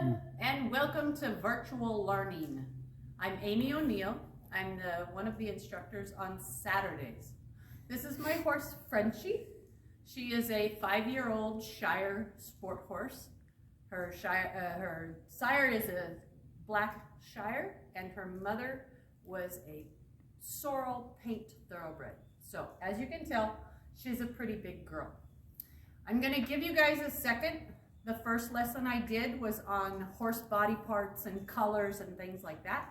Hello and welcome to virtual learning. I'm Amy O'Neill. I'm one of the instructors on Saturdays. This is my horse Frenchie. She is a 5-year-old Shire sport horse. Her sire is a black Shire and her mother was a sorrel paint thoroughbred. So as you can tell, she's a pretty big girl. I'm going to give you guys a second. The first lesson I did was on horse body parts and colors and things like that.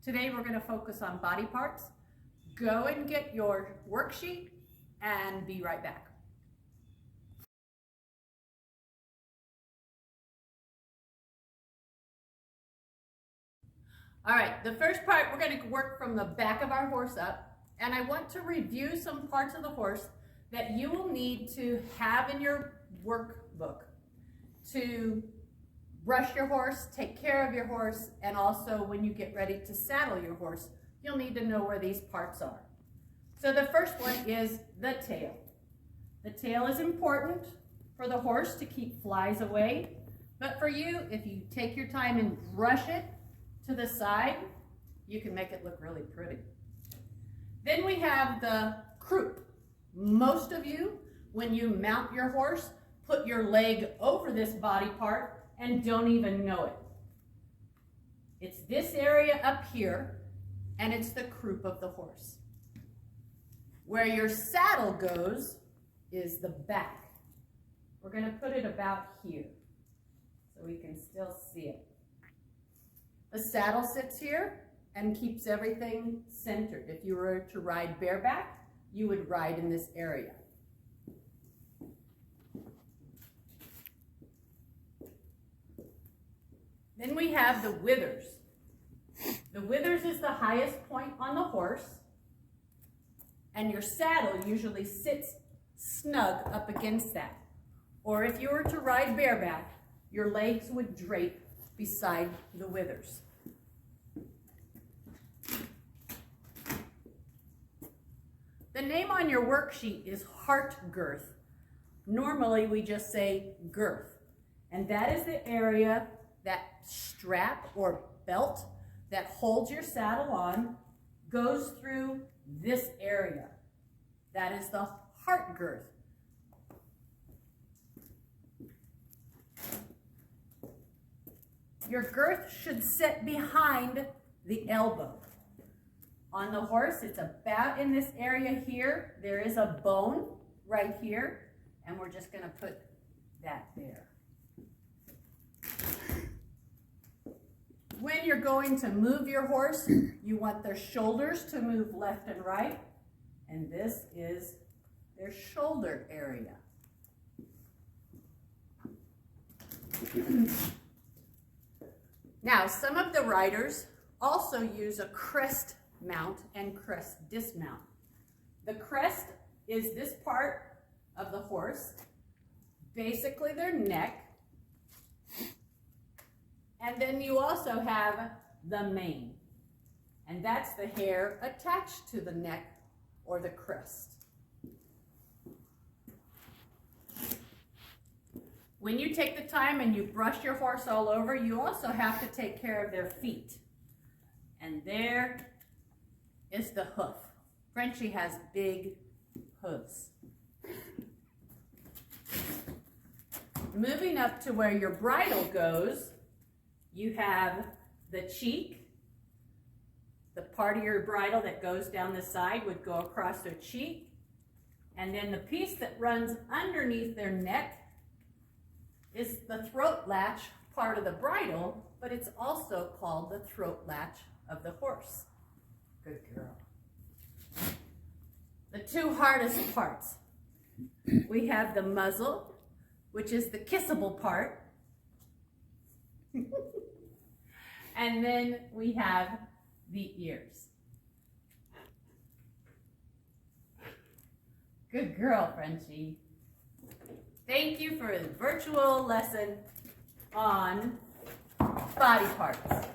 Today we're going to focus on body parts. Go and get your worksheet and be right back. All right, the first part we're going to work from the back of our horse up, and I want to review some parts of the horse that you will need to have in your workbook to brush your horse, take care of your horse, and also when you get ready to saddle your horse, you'll need to know where these parts are. So the first one is the tail. The tail is important for the horse to keep flies away, but for you, if you take your time and brush it to the side, you can make it look really pretty. Then we have the croup. Most of you, when you mount your horse, put your leg over this body part and don't even know it. It's this area up here, and it's the croup of the horse. Where your saddle goes is the back. We're going to put it about here so we can still see it. The saddle sits here and keeps everything centered. If you were to ride bareback, you would ride in this area. Then we have the withers. The withers is the highest point on the horse, and your saddle usually sits snug up against that. Or if you were to ride bareback, your legs would drape beside the withers. The name on your worksheet is heart girth. Normally we just say girth, and that is the area, that strap or belt that holds your saddle on goes through this area. That is the heart girth. Your girth should sit behind the elbow. On the horse, it's about in this area here. There is a bone right here, and we're just going to put that there. When you're going to move your horse, you want their shoulders to move left and right, and this is their shoulder area. Now, some of the riders also use a crest mount and crest dismount. The crest is this part of the horse, basically their neck, and then you also have the mane, and that's the hair attached to the neck or the crest. When you take the time and you brush your horse all over, you also have to take care of their feet. And there is the hoof. Frenchie has big hooves. Moving up to where your bridle goes, you have the cheek. The part of your bridle that goes down the side would go across their cheek. And then the piece that runs underneath their neck is the throat latch part of the bridle, but it's also called the throat latch of the horse. Good girl. The two hardest parts. We have the muzzle, which is the kissable part. And then we have the ears. Good girl, Frenchie. Thank you for a virtual lesson on body parts.